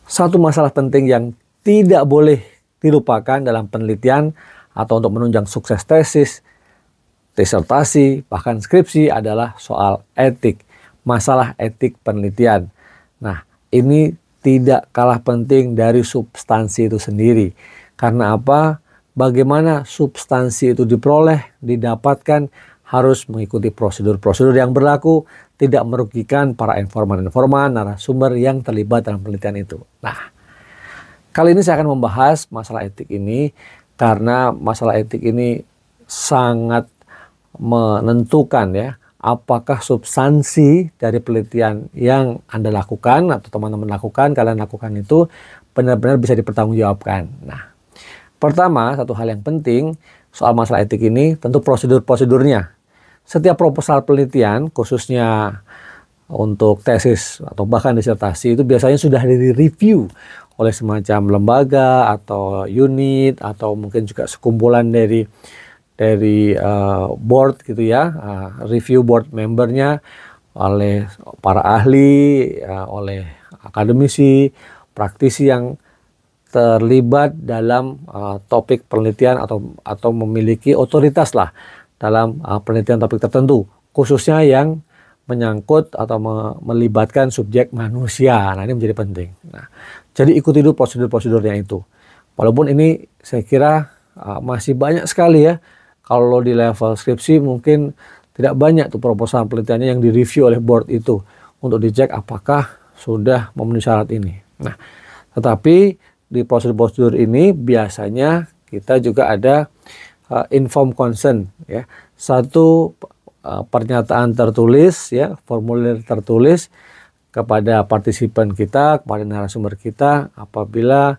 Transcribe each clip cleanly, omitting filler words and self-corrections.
Satu masalah penting yang tidak boleh dilupakan dalam penelitian atau untuk menunjang sukses tesis, disertasi, bahkan skripsi adalah soal etik, masalah etik penelitian. Nah, ini tidak kalah penting dari substansi itu sendiri. Karena apa? Bagaimana substansi itu diperoleh, didapatkan, harus mengikuti prosedur-prosedur yang berlaku, tidak merugikan para informan-informan, narasumber yang terlibat dalam penelitian itu. Nah, kali ini saya akan membahas masalah etik ini karena masalah etik ini sangat menentukan ya, apakah substansi dari penelitian yang Anda lakukan atau teman-teman lakukan, kalian lakukan itu benar-benar bisa dipertanggungjawabkan. Nah, pertama, satu hal yang penting soal masalah etik ini tentu prosedur-prosedurnya. Setiap proposal penelitian, khususnya untuk tesis atau bahkan disertasi, itu biasanya sudah direview oleh semacam lembaga atau unit atau mungkin juga sekumpulan dari board gitu ya, review board membernya oleh para ahli, oleh akademisi, praktisi yang terlibat dalam topik penelitian atau memiliki otoritas lah dalam penelitian topik tertentu, khususnya yang menyangkut atau melibatkan subjek manusia. Nah, ini menjadi penting. Nah, jadi ikuti dulu prosedur-prosedurnya itu. Walaupun ini saya kira masih banyak sekali ya. Kalau di level skripsi mungkin tidak banyak tuh proposal penelitiannya yang direview oleh board itu untuk dicek apakah sudah memenuhi syarat ini. Nah, tetapi di prosedur-prosedur ini biasanya kita juga ada informed consent ya, satu pernyataan tertulis ya, formulir tertulis kepada partisipan kita, kepada narasumber kita apabila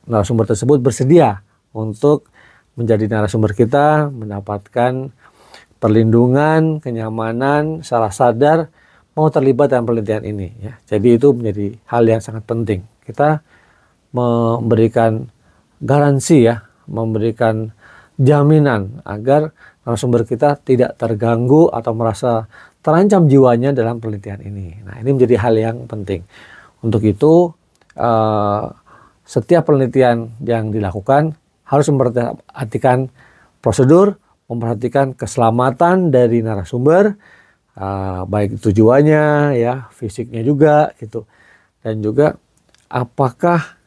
narasumber tersebut bersedia untuk menjadi narasumber kita, mendapatkan perlindungan, kenyamanan, secara sadar mau terlibat dalam penelitian ini ya. Jadi itu menjadi hal yang sangat penting. Kita memberikan garansi ya, memberikan jaminan agar narasumber kita tidak terganggu atau merasa terancam jiwanya dalam penelitian ini. Nah, ini menjadi hal yang penting. Untuk itu, setiap penelitian yang dilakukan harus memperhatikan prosedur, memperhatikan keselamatan dari narasumber, baik tujuannya, ya, fisiknya juga, gitu, dan juga apakah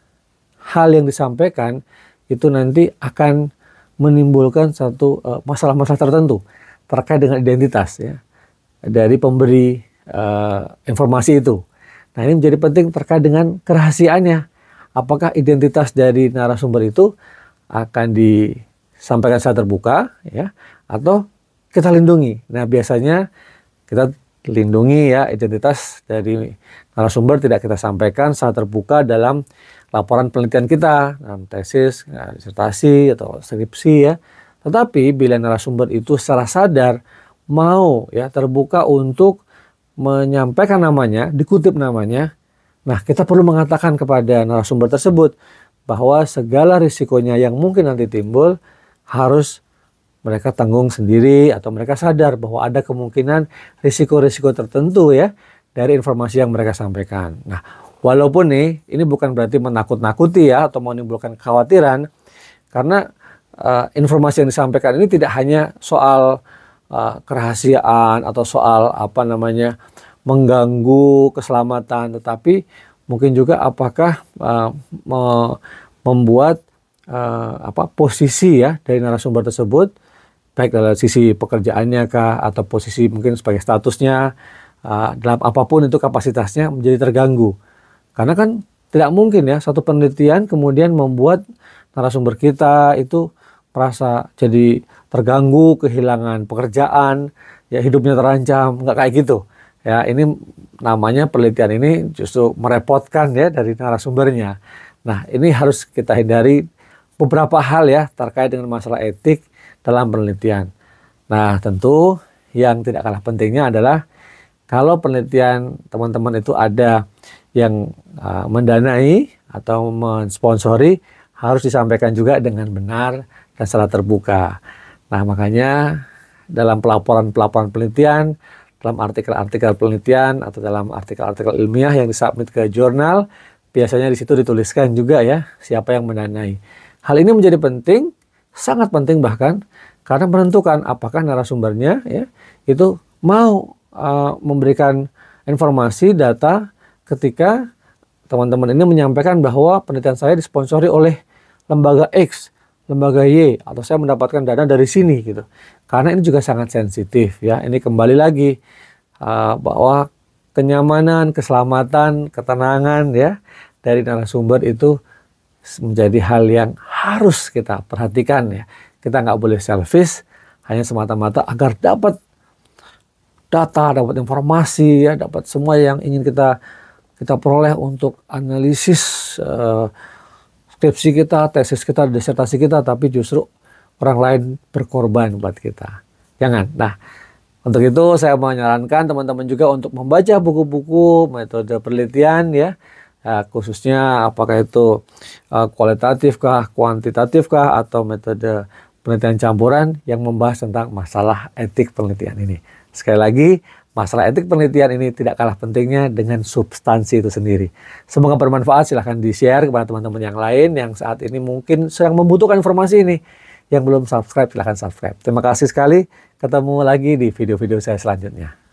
hal yang disampaikan itu nanti akan menimbulkan satu masalah-masalah tertentu terkait dengan identitas ya dari pemberi informasi itu. Nah, ini menjadi penting terkait dengan kerahasiaannya. Apakah identitas dari narasumber itu akan disampaikan secara terbuka ya atau kita lindungi. Nah, biasanya kita lindungi ya identitas dari narasumber, tidak kita sampaikan secara terbuka dalam laporan penelitian kita, dalam tesis, disertasi atau skripsi ya. Tetapi bila narasumber itu secara sadar mau ya terbuka untuk menyampaikan namanya, dikutip namanya, nah kita perlu mengatakan kepada narasumber tersebut bahwa segala risikonya yang mungkin nanti timbul harus mereka tanggung sendiri atau mereka sadar bahwa ada kemungkinan risiko-risiko tertentu ya dari informasi yang mereka sampaikan. Nah, walaupun ini bukan berarti menakut-nakuti ya atau menimbulkan kekhawatiran, karena informasi yang disampaikan ini tidak hanya soal kerahasiaan atau soal mengganggu keselamatan, tetapi mungkin juga apakah membuat posisi ya dari narasumber tersebut, baik dari sisi pekerjaannya kah atau posisi mungkin sebagai statusnya dalam apapun itu kapasitasnya menjadi terganggu. Karena kan tidak mungkin ya satu penelitian kemudian membuat narasumber kita itu merasa jadi terganggu, kehilangan pekerjaan, ya hidupnya terancam, nggak kayak gitu. Ya, ini namanya penelitian ini justru merepotkan ya dari narasumbernya. Nah, ini harus kita hindari beberapa hal ya terkait dengan masalah etik dalam penelitian. Nah, tentu yang tidak kalah pentingnya adalah kalau penelitian teman-teman itu ada yang mendanai atau mensponsori, harus disampaikan juga dengan benar dan secara terbuka. Nah, makanya dalam pelaporan-pelaporan penelitian, dalam artikel-artikel penelitian atau dalam artikel-artikel ilmiah yang disubmit ke jurnal, biasanya di situ dituliskan juga ya siapa yang mendanai. Hal ini menjadi penting, sangat penting bahkan karena menentukan apakah narasumbernya ya itu mau memberikan informasi data ketika teman-teman ini menyampaikan bahwa penelitian saya disponsori oleh lembaga X, lembaga Y, atau saya mendapatkan dana dari sini gitu. Karena ini juga sangat sensitif ya. Ini kembali lagi bahwa kenyamanan, keselamatan, ketenangan ya dari narasumber itu menjadi hal yang harus kita perhatikan ya. Kita nggak boleh selfish hanya semata-mata agar dapat data, dapat informasi ya, dapat semua yang ingin kita peroleh untuk analisis skripsi kita, tesis kita, disertasi kita, tapi justru orang lain berkorban buat kita. Jangan. Nah, untuk itu saya menyarankan teman-teman juga untuk membaca buku-buku metode penelitian ya, khususnya apakah itu kualitatif kah, kuantitatif kah, atau metode penelitian campuran yang membahas tentang masalah etik penelitian ini. Sekali lagi, masalah etik penelitian ini tidak kalah pentingnya dengan substansi itu sendiri. Semoga bermanfaat, silahkan di-share kepada teman-teman yang lain yang saat ini mungkin sedang membutuhkan informasi ini. Yang belum subscribe, silahkan subscribe. Terima kasih sekali, ketemu lagi di video-video saya selanjutnya.